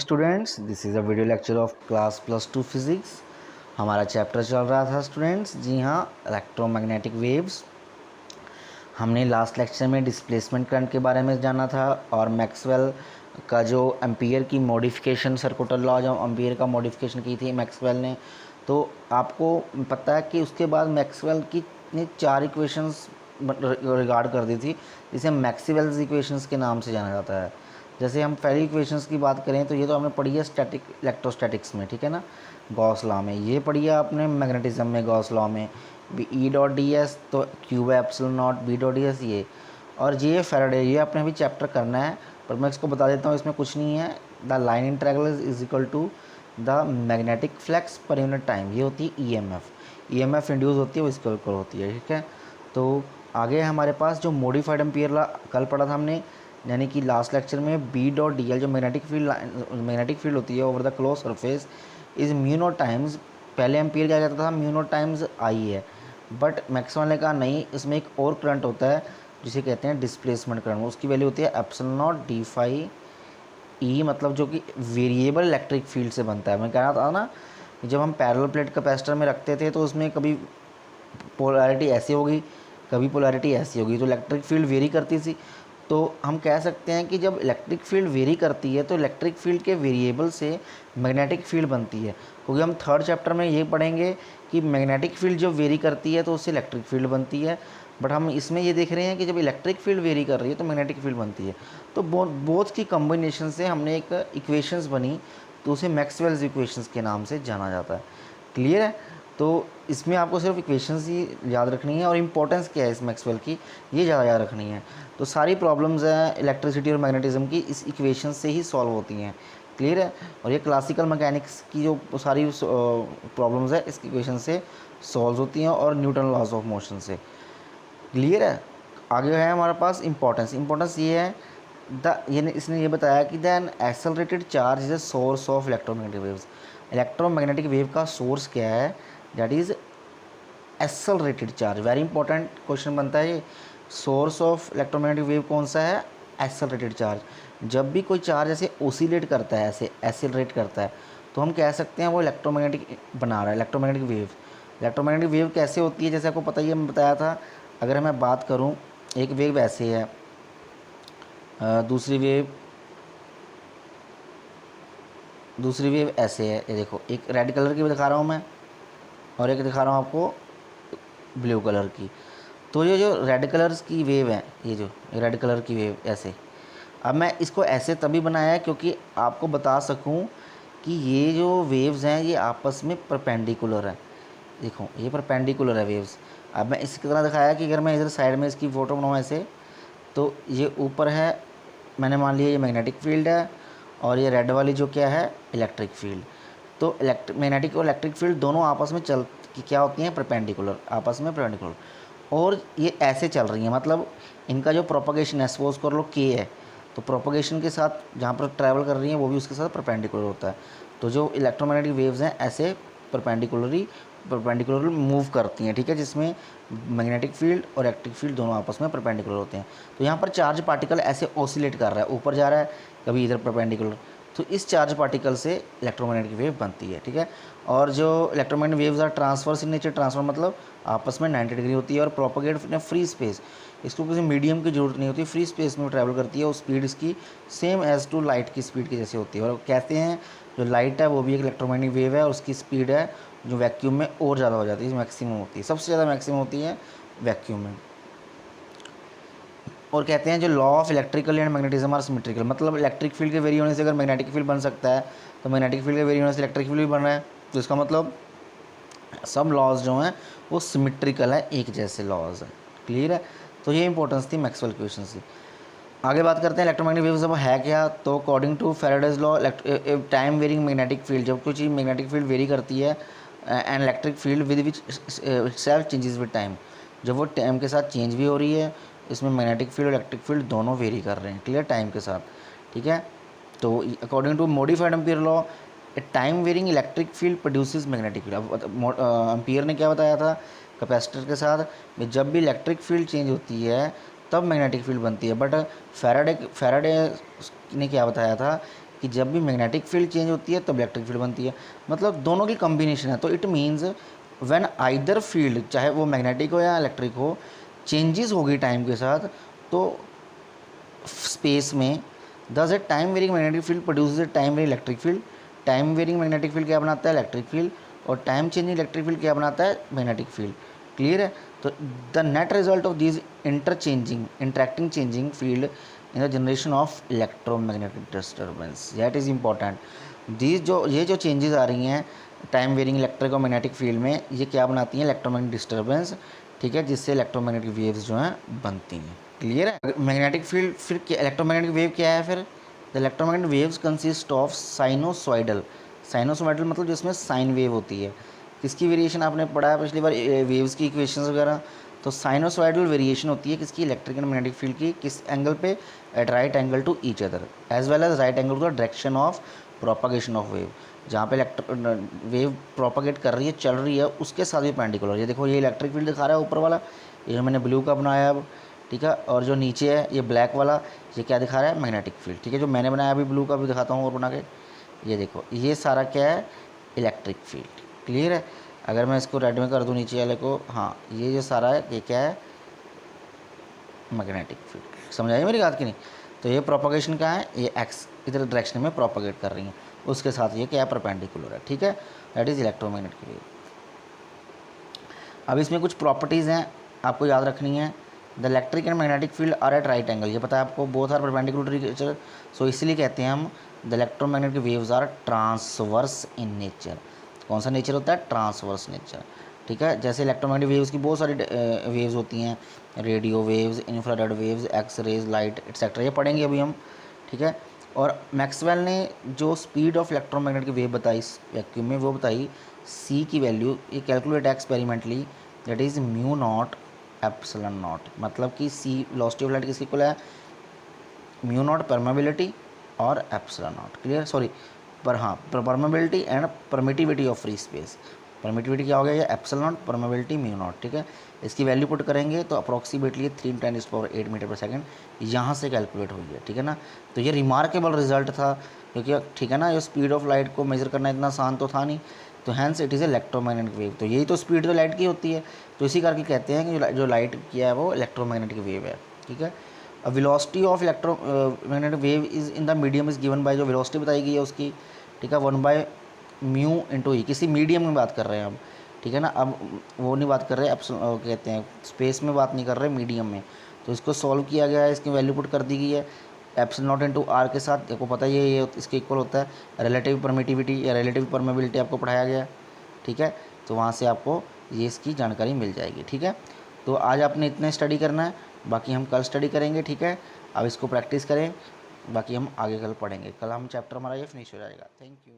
Students, this is a video lecture of class +2 physics. हमारा chapter चल रहा था स्टूडेंट्स, जी हाँ, इलेक्ट्रोमैग्नेटिक वेव्स। हमने लास्ट लेक्चर में डिस्प्लेसमेंट करंट के बारे में जाना था और मैक्सवेल का जो एम्पियर की मॉडिफिकेशन, सर्कुलर लॉ जो एम्पियर का मॉडिफिकेशन की थी मैक्सवेल ने, तो आपको पता है कि उसके बाद मैक्सवेल की ने 4 इक्वेशंस रिगार्ड कर दी थी, जिसे मैक्सवेल्स इक्वेशंस के नाम से जाना जाता है। जैसे हम पहली इक्वेशंस की बात करें तो ये तो हमने पढ़ी है स्टैटिक इलेक्ट्रोस्टैटिक्स में, ठीक है ना, गॉस लॉ में। ये पढ़ी है आपने मैग्नेटिज्म में, गॉस लॉ में भी ई डॉट डी एस, तो cube epsilon not be dot D S ये, और ये फैराडे, ये आपने अभी चैप्टर करना है। पर मैं इसको बता देता हूँ, इसमें कुछ नहीं है। The line integral is equal to the magnetic flux per unit time, ये होती है ई एम एफ इंड्यूस होती है, वो इसके ऊपर होती है, ठीक है। तो आगे हमारे पास जो मॉडिफाइड एम्पियर लॉ कल पढ़ा था हमने, यानी कि लास्ट लेक्चर में बी डॉट डी एल जो मैग्नेटिक फील्ड होती है over the close surface is mu naught times, पहले एम्पियर क्या कहता था, म्यू नॉट टाइम्स आई है, बट मैक्सवेल ने कहा नहीं, इसमें एक और करंट होता है जिसे कहते हैं डिस्प्लेसमेंट करंट, उसकी वैल्यू होती है epsilon naught d phi E, मतलब जो कि वेरिएबल इलेक्ट्रिक फील्ड से बनता है। मैं कह रहा था ना, जब हम पैरेलल प्लेट कैपेसिटर में रखते थे तो उसमें कभी पोलैरिटी ऐसी होगी, कभी पोलैरिटी ऐसी होगी, तो इलेक्ट्रिक फील्ड वेरी करती थी। तो हम कह सकते हैं कि जब इलेक्ट्रिक फील्ड वेरी करती है तो इलेक्ट्रिक फील्ड के वेरिएबल से मैग्नेटिक फील्ड बनती है, क्योंकि हम थर्ड चैप्टर में ये पढ़ेंगे कि मैग्नेटिक फील्ड जब वेरी करती है तो उससे इलेक्ट्रिक फील्ड बनती है। बट हम इसमें ये देख रहे हैं कि जब इलेक्ट्रिक फील्ड वेरी कर रही है तो मैग्नेटिक फील्ड बनती है। तो बोथ की कॉम्बिनेशन से हमने एक इक्वेशंस बनी, तो उसे मैक्सवेल्स इक्वेशंस के नाम से जाना जाता है। क्लियर है? तो इसमें आपको सिर्फ इक्वेशंस ही याद रखनी है और इम्पोर्टेंस क्या है इस मैक्सवेल की, ये ज़्यादा याद रखनी है। तो सारी प्रॉब्लम्स हैं इलेक्ट्रिसिटी और मैग्नेटिज्म की इस इक्वेशन से ही सॉल्व होती हैं। क्लियर है? और ये क्लासिकल मैकेनिक्स की जो सारी प्रॉब्लम्स है इस इक्वेशन से सॉल्व होती हैं और न्यूटन लॉज ऑफ मोशन से। क्लियर है? आगे है हमारे पास इंपॉर्टेंस ये है, इसने ये बताया कि then accelerated charge is a source of electromagnetic waves. Electromagnetic wave का सोर्स क्या है? That is accelerated charge. Very important question बनता है ये। सोर्स ऑफ इलेक्ट्रोमैग्नेटिक वेव कौन सा है? Accelerated charge. जब भी कोई चार्ज ऐसे ओसिलेट करता है, ऐसे एक्सेलरेट करता है, तो हम कह सकते हैं वो इलेक्ट्रोमैग्नेटिक बना रहा है, इलेक्ट्रोमैग्नेटिक वेव। इलेक्ट्रोमैग्नेटिक वेव कैसे होती है, जैसे आपको पता ही है, मैं बताया था। अगर मैं बात करूँ, एक वेव ऐसे है, दूसरी वेव ऐसे है। ये देखो, एक रेड कलर की दिखा रहा हूँ मैं और एक दिखा रहा हूँ आपको ब्लू कलर की। तो ये जो रेड कलर्स की वेव है, ये जो रेड कलर की वेव ऐसे, अब मैं इसको ऐसे तभी बनाया है क्योंकि आपको बता सकूं कि ये जो वेव्स हैं ये आपस में परपेंडिकुलर है। देखो, ये परपेंडिकुलर है वेव्स। अब मैं इसकी तरह दिखाया कि अगर मैं इधर साइड में इसकी फ़ोटो बनाऊँ ऐसे, तो ये ऊपर है, मैंने मान लिया ये मैग्नेटिक फील्ड है, और ये रेड वाली जो क्या है, इलेक्ट्रिक फील्ड। तो मैग्नेटिक और इलेक्ट्रिक फील्ड दोनों आपस में क्या होती हैं, परपेंडिकुलर, आपस में परपेंडिकुलर, और ये ऐसे चल रही हैं। मतलब इनका जो प्रोपगेशन है, सपोज कर लो के है, तो प्रोपगेशन के साथ जहाँ पर ट्रैवल कर रही हैं वो भी उसके साथ परपेंडिकुलर होता है। तो जो इलेक्ट्रोमैग्नेटिक वेव्स हैं ऐसे परपेंडिकुलर मूव करती हैं, ठीक है, जिसमें मैग्नेटिक फील्ड और इलेक्ट्रिक फील्ड दोनों आपस में परपेंडिकुलर होते हैं। तो यहाँ पर चार्ज पार्टिकल ऐसे ऑसिलेट कर रहा है, ऊपर जा रहा है, कभी इधर परपेंडिकुलर, तो इस चार्ज पार्टिकल से इलेक्ट्रोमैग्नेटिक वेव बनती है, ठीक है। और जो electromagnetic waves are transverse in nature, transfer मतलब आपस में 90 डिग्री होती है और प्रोपोगेट इन फ्री स्पेस। इसको किसी मीडियम की जरूरत नहीं होती, फ्री स्पेस में ट्रैवल करती है और स्पीड इसकी सेम एज टू लाइट की स्पीड की जैसे होती है। और कहते हैं जो लाइट है वो भी एक इलेक्ट्रोमैग्नेटिक वेव है और उसकी स्पीड है जो वैक्यूम में और ज़्यादा हो जाती है, मैक्सिमम होती है, सबसे ज़्यादा मैक्सिमम होती है वैक्यूम में। और कहते हैं जो law of electrical and magnetism are symmetrical, मतलब इलेक्ट्रिक फील्ड के वेरी होने से अगर मैग्नेटिक फील्ड बन सकता है तो मैग्नेटिक फील्ड के वेरी होने से इलेक्ट्रिक फील्ड भी बन रहा है। तो इसका मतलब सब लॉज जो हैं वो सिमेट्रिकल है, एक जैसे लॉज हैं। क्लियर है? तो ये इंपॉर्टेंस थी मैक्सवेल इक्वेशन की। आगे बात करते हैं इलेक्ट्रोमैग्नेटिक वेव्स अब है क्या। तो according to Faraday's law, time varying magnetic field, जब कोई चीज़ मैग्नेटिक फील्ड वेरी करती है and electric field with which self changes with time, जब वो टाइम के साथ चेंज भी हो रही है, इसमें मैग्नेटिक फील्ड और इलेक्ट्रिक फील्ड दोनों वेरी कर रहे हैं, क्लियर, टाइम के साथ, ठीक है। तो according to modified Ampere law, time varying electric field produces magnetic field. अब एम्पियर ने क्या बताया था कैपेसिटर के साथ, जब भी इलेक्ट्रिक फील्ड चेंज होती है तब मैग्नेटिक फील्ड बनती है। बट फैराडे ने क्या बताया था कि जब भी मैग्नेटिक फील्ड चेंज होती है तब इलेक्ट्रिक फील्ड बनती है, मतलब दोनों की कॉम्बिनेशन है। तो it means when either field, चाहे वो मैग्नेटिक हो या इलेक्ट्रिक हो, चेंजेस होगी टाइम के साथ, तो स्पेस में thus a time varying magnetic field produce a time varying electric field. Time varying magnetic field क्या बनाता है? Electric field. और टाइम चेंजिंग इलेक्ट्रिक फील्ड क्या बनाता है? Magnetic field. क्लियर है? तो the net result of this interacting changing field in the generation of electromagnetic disturbance, that is important. ये जो चेंजेस आ रही हैं टाइम वेरिंग इलेक्ट्रिक और मैग्नेटिक फील्ड में, ये क्या बनाती हैं? इलेक्ट्रोमैग्नेटिक डिस्टर्बेंस, ठीक है, जिससे इलेक्ट्रोमैग्नेटिक वेव्स जो हैं बनती हैं। क्लियर है? मैग्नेटिक फील्ड फिर इलेक्ट्रोमैग्नेटिक वेव क्या है? फिर the electromagnetic waves consist of sinusoidal मतलब जिसमें साइन वेव होती है। किसकी वेरिएशन आपने पढ़ा है पिछली बार वेव्स की इक्वेशंस वगैरह? तो साइनोसॉइडल वेरिएशन होती है किसकी? इलेक्ट्रिक एंड मैग्नेटिक फील्ड की। किस एंगल पे? At right angle to each other as well as right angle to the direction of propagation of wave. जहाँ पे वेव प्रोपागेट कर रही है, चल रही है, उसके साथ भी पेंडिकुलर। ये देखो, ये इलेक्ट्रिक फील्ड दिखा रहा है ऊपर वाला, ये जो मैंने ब्लू का बनाया अब, ठीक है। और जो नीचे है ये ब्लैक वाला, ये क्या दिखा रहा है? मैग्नेटिक फील्ड, ठीक है। जो मैंने बनाया अभी ब्लू का भी दिखाता हूँ और बना के, ये देखो, ये सारा क्या है? Electric field. क्लियर है? अगर मैं इसको रेड में कर दूँ नीचे वाले को, हाँ, ये जो सारा है ये क्या है? Magnetic field. समझ आई मेरी बात की नहीं? तो ये प्रोपागेशन का है, ये एक्स इधर डायरेक्शन में प्रोपागेट कर रही हैं, उसके साथ ये क्या है? परपेंडिकुलर है, ठीक है। That is electromagnetic wave. अब इसमें कुछ प्रॉपर्टीज़ हैं आपको याद रखनी है। The electric and magnetic field are at right angle, ये पता है आपको, both are perpendicular to each other. So इसलिए कहते हैं हम the electromagnetic waves are transverse in nature. कौन सा नेचर होता है? ट्रांसवर्स नेचर, ठीक है। जैसे इलेक्ट्रोमैग्नेटिक वेव्स की बहुत सारी वेव्स होती हैं, radio waves, infrared waves, X rays, light etcetera, ये पढ़ेंगे अभी हम, ठीक है। और मैक्सवेल ने जो स्पीड ऑफ इलेक्ट्रोमैग्नेटिक वेव बताई वैक्यूम में, वो बताई सी की वैल्यू, ये calculate experimentally, that is mu naught epsilon not. मतलब कि सी वेलोसिटी ऑफ लाइट किसकी इक्वल है? म्यू नॉट परमेबिलिटी और एप्सिलॉन नॉट। क्लियर? सॉरी, पर हाँ, permeability and permittivity of free space. Permittivity क्या हो गया? ये epsilon not, permeability mu naught, ठीक है। इसकी वैल्यू पुट करेंगे तो अप्रॉक्सीमेटली 3×10⁸ मीटर पर सेकंड यहाँ से कैलकुलेट हुई है, ठीक है ना। तो ये रिमार्केबल रिजल्ट था, क्योंकि ठीक है ना, ये स्पीड ऑफ लाइट को मेजर करना इतना आसान तो था नहीं। तो hence it is electromagnetic wave. तो यही तो स्पीड तो लाइट की होती है, तो इसी करके कहते हैं कि जो लाइट किया है वो इलेक्ट्रोमैग्नेटिक वेव है, ठीक है। अब velocity of electromagnetic wave is in the medium is given by, जो वेलोसिटी बताई गई है उसकी, ठीक है, 1/μ × E। किसी मीडियम में बात कर रहे हैं हम, ठीक है ना। अब वो नहीं बात कर रहे, अब कहते हैं स्पेस में बात नहीं कर रहे, मीडियम में। तो इसको सॉल्व किया गया है, इसकी वैल्यू पुट कर दी गई है एप्सिलॉन नॉट × R के साथ। देखो पता ही है ये इसके इक्वल होता है रिलेटिव परमिटिविटी या रिलेटिव परमेबिलिटी, आपको पढ़ाया गया, ठीक है। तो वहाँ से आपको ये इसकी जानकारी मिल जाएगी, ठीक है। तो आज आपने इतना स्टडी करना है, बाकी हम कल स्टडी करेंगे, ठीक है। अब इसको प्रैक्टिस करें, बाकी हम आगे कल पढ़ेंगे। कल हम चैप्टर हमारा ये फिनिश हो जाएगा। Thank you.